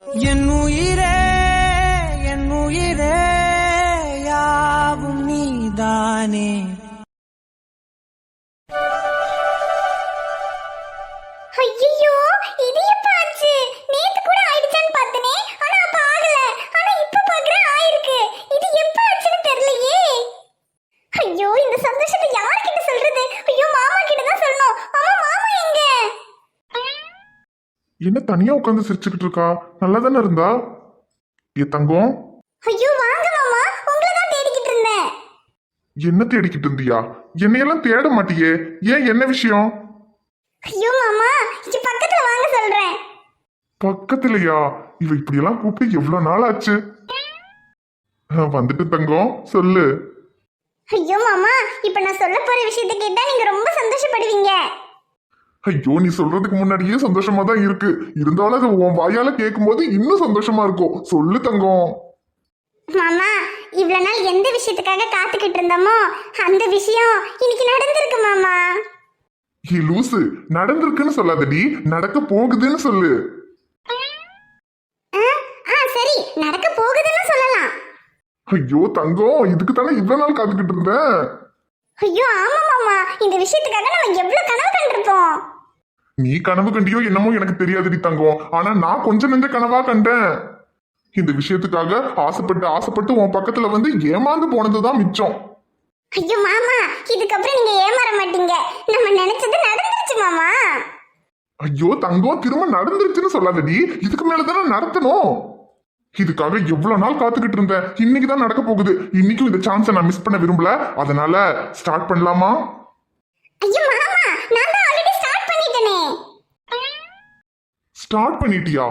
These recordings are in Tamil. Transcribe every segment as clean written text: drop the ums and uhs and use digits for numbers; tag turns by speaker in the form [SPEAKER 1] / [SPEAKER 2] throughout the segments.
[SPEAKER 1] என் உயிரே என் உயிரே யாவும் நீதானே.
[SPEAKER 2] ஐயோ இது எப்ப ஆச்சு? நேத்து கூட ஆயிடுச்சான்னு பார்த்தனே, ஆனா அப்ப ஆகல. ஆனா இப்ப பாக்குறேன் ஆயிருக்கு. இது எப்ப ஆச்சுன்னு தெரியலையே. ஐயோ இந்த சந்தோஷத்தை யார்கிட்ட சொல்றது? ஐயோ மாமா கிட்ட தான் சொல்லணும். அம்மா மாமா எங்க?
[SPEAKER 3] என்ன தனியா உட்காந்து சிரிச்சுக்கிட்டு இருக்கா? நல்லா தானே இருந்தா? ஏ தங்கம்,
[SPEAKER 2] ஐயோ வாங்க மாமா, உங்களை தான் தேடிக்கிட்டு இருந்தேன்.
[SPEAKER 3] என்ன தேடிக்கிட்டு இருந்தியா? என்னையெல்லாம் தேட மாட்டியே, ஏன், என்ன விஷயம்?
[SPEAKER 2] ஐயோ மாமா, இங்க பக்கத்துல வாங்க சொல்றேன்.
[SPEAKER 3] பக்கத்துலயா? இவ இப்படியெல்லாம் கூப்பிட்டு எவ்வளவு நாள் ஆச்சு? வந்துட்டு தங்கம், சொல்லு.
[SPEAKER 2] ஐயோ மாமா, இப்ப நான் சொல்ல போற விஷயத்தை கேட்டா நீங்க ரொம்ப சந்தோஷப்படுவீங்க.
[SPEAKER 3] ஐயோ, நீ சொல்றதுக்கு முன்னாடியே சந்தோஷமா தான் இருக்கு. இருந்தாலும் அது உன் வாயால கேட்கும் போது இன்னும் சந்தோஷமா இருக்கும். சொல்லு தங்கம்.
[SPEAKER 2] மாமா, இவ்வளவு நாள் எந்த விஷயத்துக்காக காத்துக்கிட்டு இருந்தோமோ அந்த விஷயம் இன்னைக்கு நடந்திருக்கு மாமா.
[SPEAKER 3] ஏ லூசு, நடந்திருக்குன்னு சொல்லாதடி, நடக்க போகுதுன்னு சொல்லு.
[SPEAKER 2] சரி, நடக்க போகுதுன்னு சொல்லலாம்.
[SPEAKER 3] ஐயோ தங்கம், இதுக்கு தானே இவ்வளவு நாள் காத்துக்கிட்டு இருந்தேன்.
[SPEAKER 2] ஐயோ ஆமா மாமா, இந்த விஷயத்துக்காக நம்ம எவ்வளவு கனவு கண்டிருப்போம்.
[SPEAKER 3] நீ கனவு கண்டியோ என்னமோ எனக்கு தெரியாதுடி தங்கம், ஆனா நான் கொஞ்சம் நெஞ்ச கனவா கண்டேன். இந்த விஷயத்துக்காக ஆசைப்பட்டு ஆசைப்பட்டு உன் பக்கத்துல வந்து ஏமாந்து போனதுதான் மிச்சம்.
[SPEAKER 2] ஐயோ மாமா, இதுக்கப்புறம் நீங்க ஏமாற மாட்டீங்க. நம்ம நினைச்சது நடந்துருச்சு மாமா.
[SPEAKER 3] ஐயோ தங்கம், திரும்ப நடந்துருச்சுன்னு சொல்லாதடி, இதுக்கு மேலதானே நடத்தணும். இதுக்காக எவ்வளவு நாள் காத்துக்கிட்டு இருந்தேன். இன்னைக்குதான் நடக்க போகுது. இன்னைக்கும் இந்த சான்ஸை நான் மிஸ் பண்ண விரும்பல. அதனால ஸ்டார்ட் பண்ணலாமா?
[SPEAKER 2] ஐயோ மாமா, நான் தான் ஆல்ரெடி ஸ்டார்ட் பண்ணிட்டேனே.
[SPEAKER 3] ஸ்டார்ட் பண்ணிட்டியா?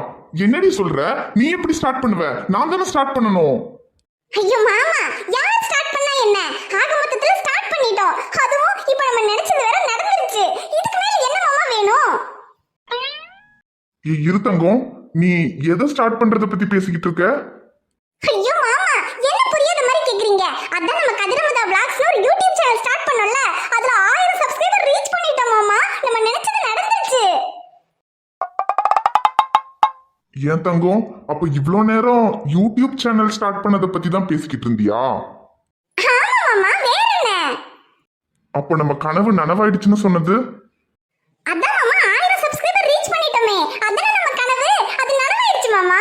[SPEAKER 3] என்னடி சொல்ற? நீ எப்படி ஸ்டார்ட் பண்ணுவ? நான் தானே ஸ்டார்ட் பண்ணணும்.
[SPEAKER 2] ஐயோ மாமா, யார் ஸ்டார்ட் பண்ணா என்ன? ஆக மொத்தத்துல ஸ்டார்ட் பண்ணிட்டோம். அதுவும் இப்போ நம்ம நினைச்சது வேற நடந்துருச்சு. இதுக்கு மேல என்ன மாமா வேணும்?
[SPEAKER 3] இரு தங்கம், நீ எதை ஸ்டார்ட் பண்றத பத்தி பேசிக்கிட்டு இருக்க?
[SPEAKER 2] ஐயோ மாமா, என்ன புரியாத மாதிரி கேக்குறீங்க? அதான் நம்ம கதிரமுதா vlogsனு ஒரு யூடியூப் சேனல் ஸ்டார்ட் பண்ணோம்ல, அதுல 1000 சப்ஸ்கிரைபர் ரீச் பண்ணிட்டோம் மாமா. நம்ம நினைச்சது நடந்துருச்சு.
[SPEAKER 3] ஏன் தங்கம், அப்ப இவ்ளோ நேரம் யூடியூப் சேனல் ஸ்டார்ட் பண்ணதை பத்தி தான் பேசிக்கிட்டு இருந்தியா?
[SPEAKER 2] ஆமா மாமா, வேற என்ன?
[SPEAKER 3] அப்ப நம்ம கனவு நனவாயிடுச்சுன்னு சொன்னது?
[SPEAKER 2] அதான் மாமா, 1000 சப்ஸ்கிரைபர் ரீச் பண்ணிட்டோமே, அதான் நம்ம கனவு. அது நடந்துருச்சு மாமா.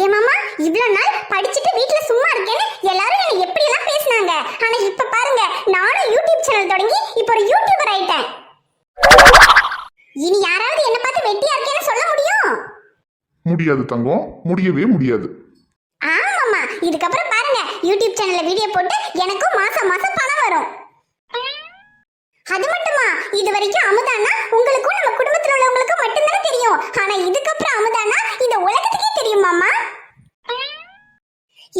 [SPEAKER 2] ஏ மாமா, இவ்வளவு நாள் படிச்சுட்டு வீட்ல சும்மா இருக்கேன்னு எல்லாரும் என்ன எப்படி எல்லாம் பேசினாங்க. ஆனா இப்ப பாருங்க, நானும் யூடியூப் சேனல் தொடங்கி இப்போ ஒரு யூடியூபர் ஆயிட்டேன். இனி யாராவது என்ன பார்த்து வெட்டியா இருக்கேன்னு சொல்ல முடியும்?
[SPEAKER 3] முடியாது தங்கம், முடியவே முடியாது.
[SPEAKER 2] ஆமாமா, இதுக்கப்புறம் பாருங்க, யூடியூப் சேனல்ல வீடியோ போட்டு எனக்கும் மாசம் மாசம் பணம் வரும். அது மட்டுமா, இது வரைக்கும் அமுதானா உங்களுக்கும் நம்ம குடும்பத்துல உள்ளவங்களுக்கும் மட்டும்தான் தெரியும். ஆனா இதுக்கப்புறம் அமுதானா இந்த உலகத்துக்கே தெரியும் மாமா.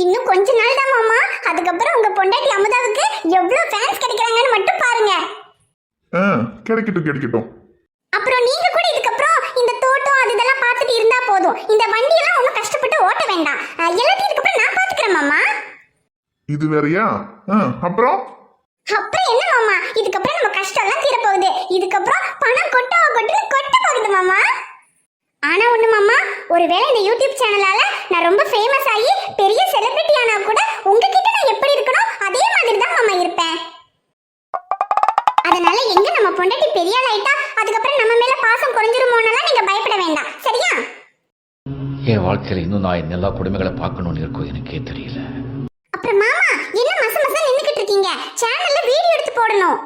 [SPEAKER 2] இன்னும் கொஞ்ச நாள் தான் மாமா, அதுக்கப்புறம் உங்க பொண்டாட்டி அமுதாவுக்கு எவ்வளவு ஃபேன்ஸ் கிடைக்கிறாங்கன்னு மட்டும் பாருங்க.
[SPEAKER 3] கிடைக்கட்டும் கிடைக்கட்டும்.
[SPEAKER 2] அப்புறம் நீங்க கூட இதுக்கப்புறம் இந்த தோட்டம் அது இதெல்லாம் பார்த்துட்டு இருந்தா போதும். இந்த வண்டியெல்லாம் ஒன்றும் கஷ்டப்பட்டு ஓட்ட வேண்டாம். எல்லாத்தையும் இதுக்கப்புறம் நான் பார்த்துக்கிறேன் மாமா.
[SPEAKER 3] இது வேறயா? அப்புறம்
[SPEAKER 2] அப்புறம் என்ன மாமா, இதுக்கப்புறம் நம்ம கஷ்டம் எல்லாம் தீர போகுது. இதுக்கப்புறம் பணம் கொட்ட போகுது மாமா. ஆனா ஒண்ணு மாமா, ஒருவேளை இந்த யூடியூப் சேனலால நான் ரொம்ப ஃபேமஸ் ஆகி பெரிய செலிபிரிட்டி ஆனா கூட உங்ககிட்ட நான் எப்படி இருக்கணும் அதே மாதிரி தான் மாமா இருப்பேன். அதனால எங்க நம்ம பொண்டாட்டி பெரிய ஆள் ஆயிட்டா அதுக்கப்புறம் நம்ம மேல பாசம் குறைஞ்சிருமோனால நீங்க பயப்பட வேண்டாம், சரியா?
[SPEAKER 4] என் வாழ்க்கையில இன்னும் நான் என் எல்லா குடும்பங்களை பார்க்கணும்னு இருக்கும், எனக்கே தெரியல.
[SPEAKER 2] அப்புறம் மாமா, என்ன மச நின்னுக்கிட்டு இருக்கீங்க? சேனல்ல வீடியோ எடுத்து போடணும்.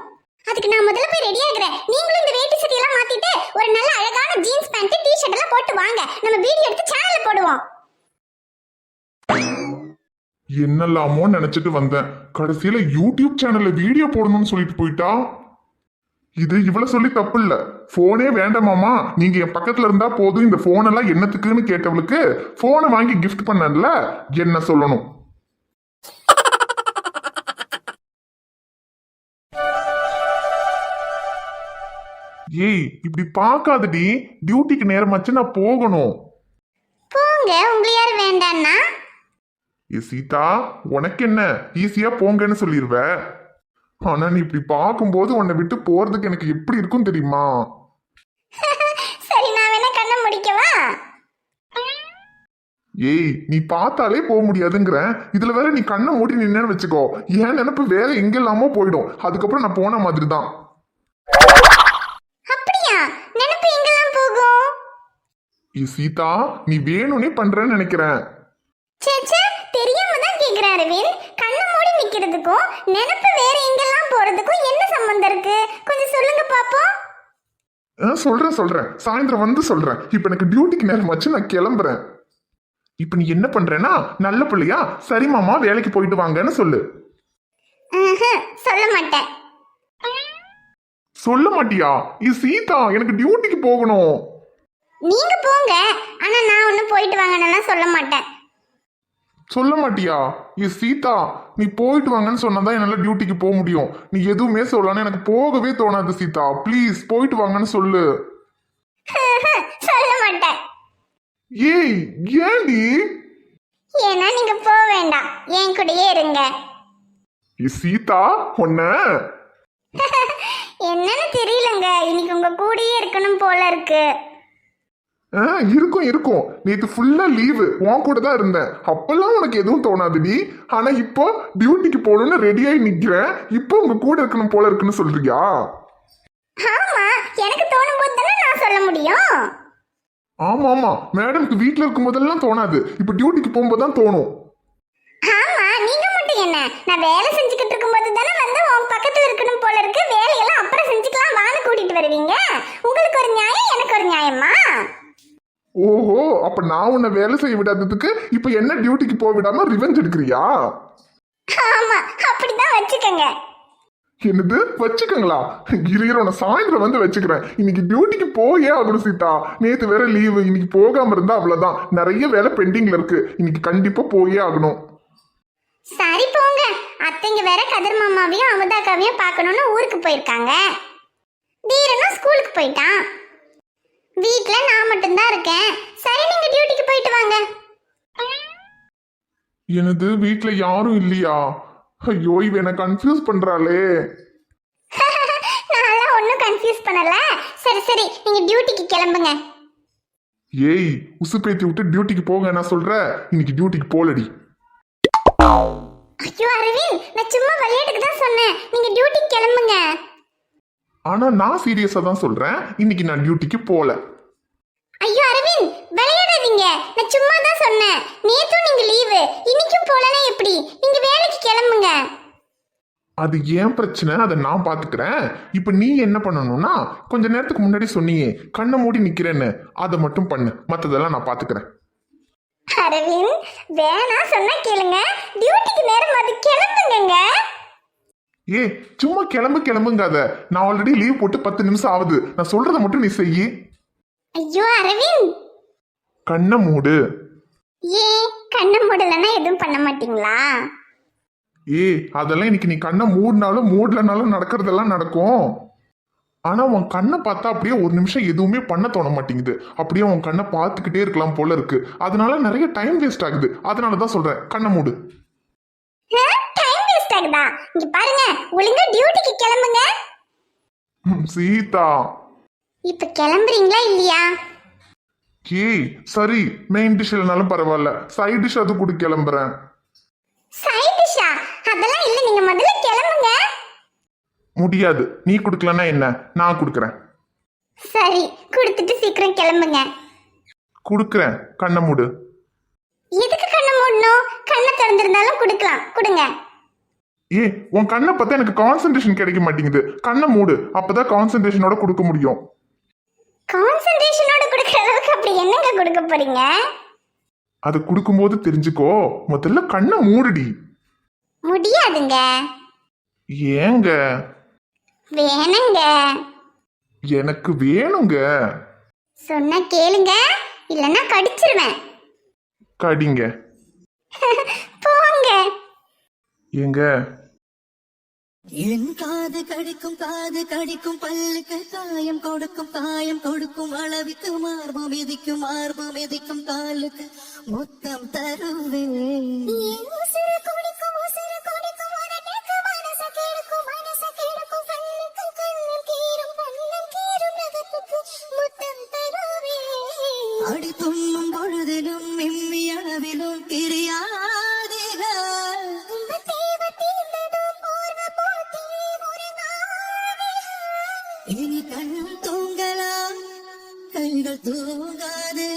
[SPEAKER 2] அதுக்கு நான் முதல்ல போய் ரெடி ஆகுறேன். நீங்களும் இந்த வேட்டி சட்டை எல்லாம் மாத்திட்டு ஒரு நல்ல அழகான ஜீன்ஸ் பேண்ட் டி-ஷர்ட் எல்லாம் போட்டு வாங்க. நம்ம வீடியோ எடுத்து சேனல்ல போடுவோம்.
[SPEAKER 3] என்னெல்லாமோ நினைச்சிட்டு வந்தேன், கடைசியில யூடியூப் சேனல்ல வீடியோ போடணும்னு சொல்லிட்டு போயிட்டா. இது இவ்வளவு சொல்லி தப்பு இல்ல. போனே வேண்டாமாமா, நீங்க என் பக்கத்துல இருந்தா போதும், இந்த போன் எல்லாம் என்னத்துக்குன்னு கேட்டவளுக்கு போனை வாங்கி கிஃப்ட் பண்ணல, என்ன சொல்லணும்? ஏய், இப்படி பார்க்காதடி, டியூட்டிக்கு நேரமாச்சு, நான் போகணும்.
[SPEAKER 2] போங்க, உங்களை யார் வேண்டான்னா?
[SPEAKER 3] ஏ சீதா, உனக்கு என்ன ஈஸியா போங்கன்னு சொல்லிடுவ. ஆனா நீ இப்படி பார்க்கும்போது உன்னை விட்டு போறதுக்கு எனக்கு எப்படி இருக்கும் தெரியுமா?
[SPEAKER 2] சரி, நான் வேணா கண்ணை முடிக்கவா?
[SPEAKER 3] ஏய் நீ பார்த்தாலே போக முடியாதுங்கிற இதுல வேற நீ கண்ணை மூடி நின்னு வச்சுக்கோ, என் நினைப்பு வேற எங்க இல்லாமோ போயிடும். அதுக்கப்புறம் நான் போன மாதிரி தான்.
[SPEAKER 2] அப்படியா? நினைப்பு எங்கெல்லாம் போகும்?
[SPEAKER 3] சீதா நீ வேணும்னே பண்றேன்னு நினைக்கிறேன்.
[SPEAKER 2] சேச்சே, தெரியாம தான் கேக்குறேன் அரவிந்த். கண்ணை மூடி நிக்கிறதுக்கும் நினைப்பு வேற எங்கெல்லாம் போறதுக்கும் என்ன சம்பந்தம் இருக்கு? கொஞ்சம் சொல்லுங்க பாப்போம்.
[SPEAKER 3] சொல்றேன் சாயந்தரம் வந்து சொல்றேன். இப்ப எனக்கு டியூட்டிக்கு நேரம் ஆச்சு, நான் கிளம்புறேன். இப்ப நீ என்ன பண்றேன்னா நல்ல பிள்ளையா, சரி மாமா வேலைக்கு போயிட்டு வாங்கன்னு சொல்லு.
[SPEAKER 2] சொல்ல மாட்டேன்.
[SPEAKER 3] சொல்ல மாட்டியா? சீதா எனக்கு டியூட்டிக்கு போகணும்.
[SPEAKER 2] நீங்க போங்க, ஆனா நான் ஒன்னும் போயிட்டு வாங்கன்னு சொல்ல மாட்டேன்.
[SPEAKER 3] சொல்ல மாட்டியா? சீதா நீ போயிட்டு வாங்கன்னு சொன்னாதான் என்னால டியூட்டிக்கு போக முடியும். நீ எதுவுமே சொல்லலான்னு எனக்கு போகவே தோணாது. சீதா ப்ளீஸ் போயிட்டு வாங்கன்னு சொல்லு.
[SPEAKER 2] சொல்ல மாட்டேன்.
[SPEAKER 3] ஏய் ஏண்டி?
[SPEAKER 2] ஏன்னா நீங்க போக வேண்டாம், என் கூடயே இருங்க.
[SPEAKER 3] சீதா ஒன்ன
[SPEAKER 2] என்னன்னு தெரியலங்க, இன்னைக்கு உங்க கூடயே இருக்கணும் போல இருக்கு.
[SPEAKER 3] இருக்கும். நேற்று ஃபுல்லா லீவு, உன் கூட தான் இருந்தேன். அப்பெல்லாம் உனக்கு எதுவும் தோணாதுடி. ஆனா இப்போ டியூட்டிக்கு போகணும்னு ரெடியாகி நிக்கிறேன். இப்போ உங்க கூட இருக்கணும் போல இருக்குன்னு சொல்றியா?
[SPEAKER 2] ஆமா, எனக்கு தோணும் போது தானே நான் சொல்ல முடியும்.
[SPEAKER 3] ஆமா மேடம்க்கு வீட்டுல இருக்கும் போதெல்லாம் தோணாது, இப்போ டியூட்டிக்கு போகும்போது தான் தோணும்.
[SPEAKER 2] ஆமா, நீங்க மட்டும் என்ன, நான் வேலை செஞ்சுக்கிட்டு இருக்கும்போது தானே வந்து உன் பக்கத்துல இருக்கணும் போல இருக்கு. வேலையெல்லாம் அப்புறம் செஞ்சுக்கலாம் வான்னு கூட்டிட்டு வருவீங்க. உங்களுக்கு ஒரு நியாயம், எனக்கு ஒரு நியாயமா?
[SPEAKER 3] ஓஹோ, அப்ப நான் உன்னை வேலை செய்ய விடாததுக்கு இப்ப என்ன டியூட்டிக்கு போக விடாம ரிவெஞ்ச் எடுக்கிறியா?
[SPEAKER 2] ஆமா, அப்படிதான் வச்சுக்கங்க.
[SPEAKER 3] என்னது வச்சுக்கங்களா? உன்னை சாயந்தரம் வந்து வச்சுக்கிறேன். இன்னைக்கு டியூட்டிக்கு போயே ஆகணும் சீதா. நேத்து வேற லீவு, இன்னைக்கு போகாம இருந்தா அவ்வளவுதான். நிறைய வேலை பெண்டிங்ல இருக்கு, இன்னைக்கு கண்டிப்பா போயே ஆகணும்.
[SPEAKER 2] சரி போங்க. அத்தைங்க வேற கதிர் மாமாவையும் அமுதாக்காவையும் பார்க்கணும்னு ஊருக்கு போயிருக்காங்க. தீரனும் ஸ்கூலுக்கு போயிட்டான். வீட்ல நான் மட்டும்தான் இருக்கேன். சரி, நீங்க டியூட்டிக்கு போயிட்டு வாங்க.
[SPEAKER 3] எனது வீட்டுல யாரும் இல்லையா? ஐயோ இவ என்ன கன்ஃபியூஸ் பண்றாளே.
[SPEAKER 2] நான் ஒன்னும் கன்ஃபியூஸ் பண்ணல. சரி நீங்க டியூட்டிக்கு கிளம்புங்க.
[SPEAKER 3] ஏய் உசுப்பேத்தி விட்டு டியூட்டிக்கு போங்க நான் சொல்றேன். இன்னைக்கு டியூட்டிக்கு போலடி.
[SPEAKER 2] ஐயோ அரவிந்த், நான் சும்மா விளையாட்டுக்கு தான் சொன்னேன். நீங்க டியூட்டிக்கு கிளம்புங்க.
[SPEAKER 3] ஆனா நான் சீரியஸா தான் சொல்றேன், இன்னைக்கு நான் டியூட்டிக்கு போல.
[SPEAKER 2] ஐயோ அரவிந்த், விளையாடாதீங்க. நான் சும்மா தான் சொன்னேன். நேத்தும் நீங்க லீவு, இன்னைக்கும் போலனா எப்படி? நீங்க வேலைக்கு கிளம்புங்க.
[SPEAKER 3] அது ஏன் பிரச்சனை, அதை நான் பாத்துக்கிறேன். இப்ப நீ என்ன பண்ணணும்னா, கொஞ்ச நேரத்துக்கு முன்னாடி சொன்னியே கண்ணை மூடி நிக்கிறேன்னு, அதை மட்டும் பண்ணு. மத்ததெல்லாம் நான் பாத்துக்கிறேன்.
[SPEAKER 2] அரவிந்த், வேணா சொன்னா கேளுங்க. டியூட்டிக்கு நேரம் அது, கிளம்புங்க.
[SPEAKER 3] ஏ சும்மா கிளம்புங்காத. நான் ஆல்ரெடி லீவ் போட்டு 10 நிமிஷம் ஆகுது. நான் சொல்றதை மட்டும் நீ செய்யி.
[SPEAKER 2] ஐயோ அரவிந்த்,
[SPEAKER 3] கண்ணை மூடு.
[SPEAKER 2] ஏன் கண்ணை மூடலன்னா எதுவும் பண்ண மாட்டீங்களா?
[SPEAKER 3] ஏ அதெல்லாம் இன்னைக்கு நீ கண்ணை மூடினாலும் மூடலனாலும் நடக்கிறதெல்லாம் நடக்கும். ஆனா உன் கண்ணை பார்த்தா அப்படியே ஒரு நிமிஷம் எதுவுமே பண்ண தோண மாட்டேங்குது. அப்படியே உன் கண்ணை பார்த்துக்கிட்டே இருக்கலாம் போல இருக்கு. அதனால நிறைய டைம் வேஸ்ட் ஆகுது. அதனாலதான் சொல்றேன் கண்ணை மூடு.
[SPEAKER 2] டைம் வேஸ்ட் ஆகுதா? இங்க பாருங்க, ஒழுங்கா டியூட்டிக்கு கிளம்புங்க.
[SPEAKER 3] சீதா
[SPEAKER 2] இப்ப கிளம்புறீங்களா இல்லையா?
[SPEAKER 3] ஏய் சரி, மெயின் டிஷ் இல்லைனாலும் பரவாயில்ல, சைட் டிஷ் அது கூட கிளம்புறேன்.
[SPEAKER 2] சைட் டிஷ்ஷா? அதெல்லாம் இல்ல, நீங்க முதல்ல கிளம்புங்க.
[SPEAKER 3] முடியாது, நீ குடுக்கலன்னா என்ன, நான் குடுக்கறேன்.
[SPEAKER 2] சரி, கொடுத்துட்டு சீக்கிரம் கிளம்புங்க.
[SPEAKER 3] குடுக்கறேன், கண்ணை மூடு.
[SPEAKER 2] எதுக்கு கண்ணை மூடணும்? கண்ணை திறந்திருந்தாலும் கொடுக்கலாம், கொடுங்க.
[SPEAKER 3] ஏ உன் கண்ணை பார்த்தா எனக்கு கான்சென்ட்ரேஷன் கிடைக்க மாட்டேங்குது. கண்ணை மூடு, அப்பதான் கான்சென்ட்ரேஷனோட கொடுக்க முடியும்.
[SPEAKER 2] கான்சென்ட்ரேஷனோட கொடுக்கற அளவுக்கு அப்படி என்னங்க கொடுக்க போறீங்க?
[SPEAKER 3] அது கொடுக்கும்போது தெரிஞ்சுக்கோ. முதல்ல கண்ணை மூடுடி.
[SPEAKER 2] முடியாதுங்க.
[SPEAKER 3] ஏங்க?
[SPEAKER 2] வேணுங்க.
[SPEAKER 3] எனக்கு வேணுங்க.
[SPEAKER 2] சொன்னா கேளுங்க, இல்லன்னா கடிச்சிருவேன்.
[SPEAKER 3] கடிங்க.
[SPEAKER 2] போங்க.
[SPEAKER 3] ஏங்க?
[SPEAKER 1] என் காது கடிக்கும் பல்லுக்கு காயம் கொடுக்கும் அளவுக்கு மார்பு மிதிக்கும் காலுக்கு மொத்தம் தருவேன். அடி துண்ணும் பொழுதிலும் மிம்மி அளவிலும் பிரியாதீர்கள் இனி கண் தூங்கலாம் கைகள் தூங்காது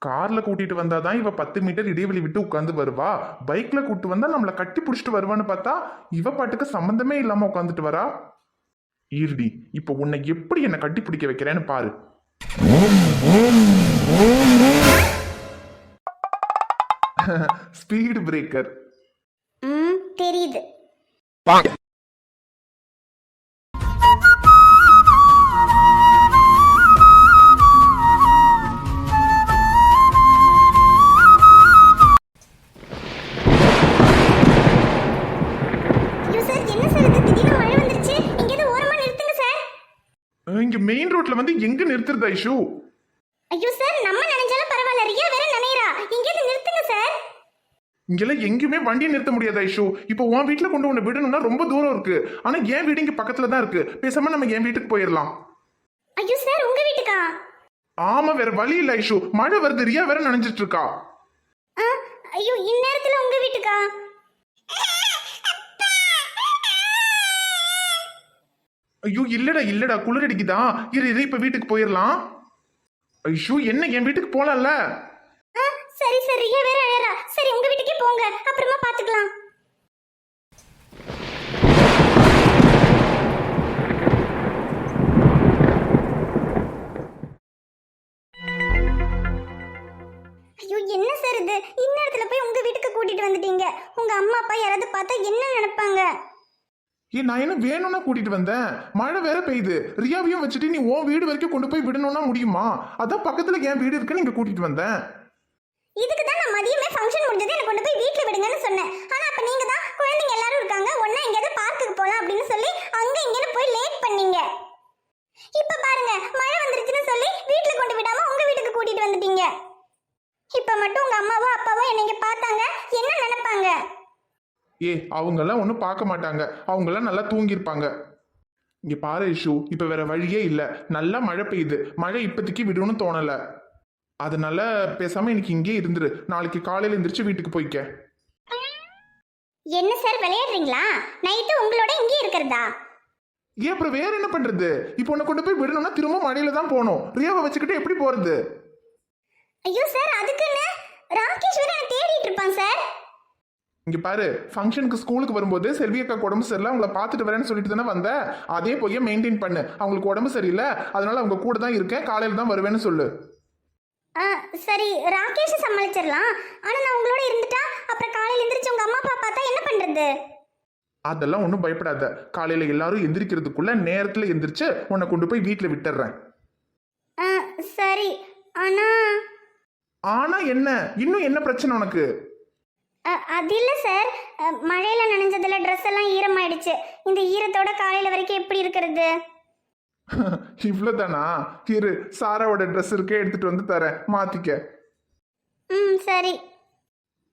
[SPEAKER 3] கார்ல கூட்டிட்டு வந்தாதான் இவ 10 மீட்டர் இடைவெளி விட்டு உட்காந்து வருவா. பைக்ல கூட்டு வந்தா நம்மள கட்டி புடிச்சிட்டு வருவான்னு பார்த்தா இவ பாட்டுக்கு சம்பந்தமே இல்லாம உட்காந்துட்டு வரா. ஈர்டி, இப்ப உன்னை எப்படி என்ன கட்டி பிடிக்க வைக்கிறேன்னு பாரு. Speed breaker.
[SPEAKER 2] தெரியுது.
[SPEAKER 3] இங்க மெயின் ரோட்ல வந்து எங்க நிறுத்துறது ஐஷு?
[SPEAKER 2] ஐயோ சார், நம்ம நினைச்சாலும் பரவாயில்ல, ரியா வேற நினைறா. இங்க நிறுத்துங்க சார்.
[SPEAKER 3] இங்கெல்லாம் எங்கேயுமே வண்டியை நிறுத்த முடியாது ஐஷு. இப்போ உன் வீட்டுல கொண்டு உன்னை விடணும்னா ரொம்ப தூரம் இருக்கு. ஆனா என் வீடு இங்க பக்கத்துல தான் இருக்கு. பேசாம நம்ம என் வீட்டுக்கு போயிடலாம்.
[SPEAKER 2] ஐயோ சார், உங்க வீட்டுக்கா?
[SPEAKER 3] ஆமா, வேற வழி இல்ல ஐஷு. மழை வருது, ரியா வேற நினைச்சிட்டு இருக்கா.
[SPEAKER 2] ஐயோ, இந்நேரத்துல உங்க வீட்டுக்கா?
[SPEAKER 3] ஐயோ இல்லடா குளிர் அடிக்குதா. இரு இப்ப வீட்டுக்கு போயிடலாம். ஐஷு, என்ன என் வீட்டுக்கு போலாம்ல?
[SPEAKER 2] சரி சரி, ரியா வேற அழறா. சரி, உங்க வீட்டுக்கே போங்க, அப்புறமா பாத்துக்கலாம். ஐயோ, என்ன சார் இது? இந்நேரத்துல போய் உங்க வீட்டுக்கு கூட்டிட்டு வந்துட்டீங்க. உங்க அம்மா அப்பா யாராவது பார்த்தா என்ன நினைப்பாங்க?
[SPEAKER 3] நான் என்ன வேணும்னா கூட்டிட்டு வந்தேன். மழை வேற பெய்யுது. ரியாவையும் வச்சுட்டு நீ உன் வீடு வரைக்கும் கொண்டு போய் விடணும்னா முடியுமா? அதான் பக்கத்துல என் வீடு இருக்குன்னு இங்க கூட்டிட்டு வந்தேன்.
[SPEAKER 2] இதுக்கு தான் நான் மதியமே ஃபங்க்ஷன் முடிஞ்சது என்ன கொண்டு போய் வீட்ல விடுங்கன்னு சொன்னேன். ஆனா அப்ப நீங்க தான் குழந்தைங்க எல்லாரும் இருக்காங்க, ஒண்ணா எங்கயாவது பார்க்குக்கு போலாம் அப்படின்னு சொல்லி அங்க இங்கன்னு போய் லேட் பண்ணீங்க. இப்ப பாருங்க, மழை வந்துருச்சுன்னு சொல்லி வீட்ல கொண்டு விடாம உங்க வீட்டுக்கு கூட்டிட்டு வந்துட்டீங்க. இப்ப மட்டும் உங்க அம்மாவோ அப்பாவோ என்னைங்க பார்த்தாங்க என்ன நினைப்பாங்க?
[SPEAKER 3] அவங்கெல்லாம் ஒன்றும் பார்க்க மாட்டாங்க. அவங்கெல்லாம் நல்லா தூங்கியிருப்பாங்க. இங்க பாரு இஷு, இப்ப வேற வழியே இல்ல. நல்லா மழை பெய்யுது. மழை இப்போதைக்கு விடணும்னு தோணல. அதனால பேசாம இன்னைக்கு இங்கே இருந்துரு. நாளைக்கு காலையில எந்திரிச்சு வீட்டுக்கு போய்க்க.
[SPEAKER 2] என்ன சார் விளையாடுறீங்களா? நைட்டு உங்களோட இங்கே இருக்கிறதா?
[SPEAKER 3] அப்புறம் வேற என்ன பண்றது? இப்போ உன்னை கொண்டு போய் விடணும்னா திரும்ப மழையில தான் போகணும். ரியாவை வச்சுக்கிட்டு எப்படி போறது?
[SPEAKER 2] ஐயோ சார், அதுக்குன்னு ராகேஷ் வேற என்ன தேடிட்டு இருப்பான் சார்.
[SPEAKER 3] இங்க பாரு, ஃபங்க்ஷனுக்கு ஸ்கூலுக்கு வரும்போது செல்வி அக்கா உடம்பு சரியில்லை, அவங்கள பார்த்துட்டு வரேன்னு சொல்லிட்டு தானே வந்த. அதே போய் மெயின்டைன் பண்ணு. அவங்களுக்கு உடம்பு சரியில்லை, அதனால அவங்க கூட தான் இருக்கேன், காலையில தான் வருவேன்னு சொல்லு.
[SPEAKER 2] சரி, ராகேஷ் சமாளிச்சிடலாம். ஆனா நான் உங்களோட இருந்துட்டா அப்புறம் காலையில எந்திரிச்சு உங்க அம்மா அப்பா பார்த்தா என்ன பண்றது?
[SPEAKER 3] அதெல்லாம் ஒன்றும் பயப்படாத. காலையில எல்லாரும் எந்திரிக்கிறதுக்குள்ள நேரத்துல எந்திரிச்சு உன்னை கொண்டு போய் வீட்டுல விட்டுறேன்.
[SPEAKER 2] சரி, ஆனா
[SPEAKER 3] என்ன? இன்னும் என்ன பிரச்சனை உனக்கு?
[SPEAKER 2] அது இல்லை சார், மழையில நனைஞ்சதுல ட்ரெஸ் எல்லாம் ஈரமாயிடுச்சு. இந்த ஈரத்தோட காலையில வரைக்கும் எப்படி இருக்கிறது?
[SPEAKER 3] இவ்வளவுதானா? இரு, சாராவோட ட்ரெஸ் இருக்கே, எடுத்துட்டு வந்து தரேன், மாத்திக்க.
[SPEAKER 2] சரி.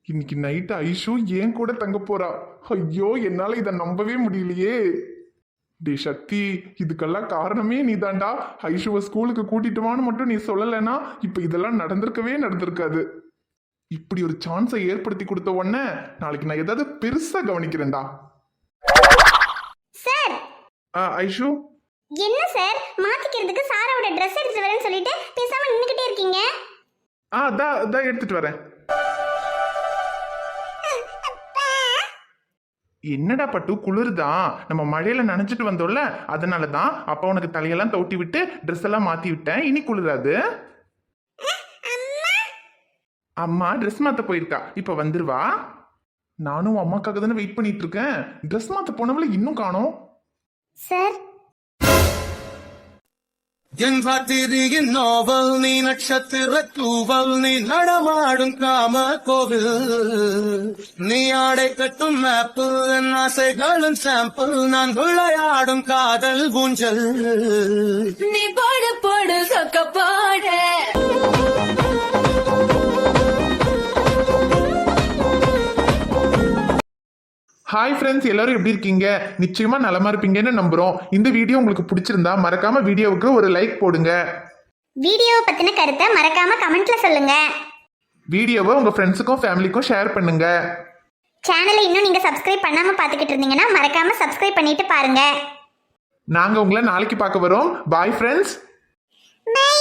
[SPEAKER 3] இன்னைக்கு நைட்டு ஐஷு ஏன் கூட தங்க போறா. ஐயோ, என்னால இதை நம்பவே முடியலையே. டே சக்தி, இதுக்கெல்லாம் காரணமே நீ தாண்டா. ஐஷுவை ஸ்கூலுக்கு கூட்டிட்டுவான்னு மட்டும் நீ சொல்லலைன்னா இப்ப இதெல்லாம் நடந்திருக்காது. இப்படி ஒரு சான்ஸை ஏற்படுத்தி கொடுத்த உடனே நாளைக்கு நான் ஏதாவது பெருசா கவனிக்கிறேன்டா.
[SPEAKER 2] சார்.
[SPEAKER 3] ஐஷு,
[SPEAKER 2] என்ன சார் மாத்திக்கிறதுக்கு சாராவோட ட்ரெஸ் எடுத்து வரேன்னு சொல்லிட்டு பேசாம நின்னுக்கிட்டே இருக்கீங்க?
[SPEAKER 3] அதான் எடுத்துட்டு வரேன். என்னடா பட்டு, குளிர்தான். நம்ம மழையில நனைஞ்சிட்டு வந்தோம்ல, அதனாலதான் அப்பா உனக்கு தலையெல்லாம் தோட்டி விட்டு ட்ரெஸ் எல்லாம் மாத்தி விட்டேன். இனி குளிராது. அம்மா ட்ரெஸ் மாத்த போயிருக்கா, இப்ப வந்துருவா. நானும் அம்மாக்காக தானே வெயிட் பண்ணிட்டு இருக்கேன். ட்ரெஸ் மாத்த போனவள இன்னும் காணோம்.
[SPEAKER 2] சார்,
[SPEAKER 5] என் வாத்திரியின் நோவல் நீ, நட்சத்திர தூவல் நீ, நடமாடும் காம கோவில் நீ, ஆடை கட்டும் மேப்பிள் என் ஆசைகளும் சாம்பிள், நான் விளையாடும் காதல் ஊஞ்சல்.
[SPEAKER 1] நீ போடு சொக்க போடு.
[SPEAKER 6] ஹாய் ஃப்ரெண்ட்ஸ், எல்லாரும் எப்படி இருக்கீங்க? நிச்சயமா நலமா இருப்பீங்கன்னு நம்புறோம். இந்த வீடியோ உங்களுக்கு பிடிச்சிருந்தா மறக்காம வீடியோவுக்கு ஒரு லைக் போடுங்க.
[SPEAKER 2] வீடியோவை பத்தின கருத்தை மறக்காம கமெண்ட்ல சொல்லுங்க.
[SPEAKER 6] வீடியோவை உங்க ஃப்ரெண்ட்ஸுக்கும் ஃபேமிலிக்கும் ஷேர் பண்ணுங்க.
[SPEAKER 2] சேனலை இன்னும் நீங்க சப்ஸ்கிரைப் பண்ணாம பாத்துக்கிட்டு இருந்தீங்கன்னா மறக்காம சப்ஸ்கிரைப் பண்ணிட்டு பாருங்க.
[SPEAKER 6] நாங்க உங்களை நாளைக்கு பார்க்க வரோம். Bye friends.
[SPEAKER 2] பை.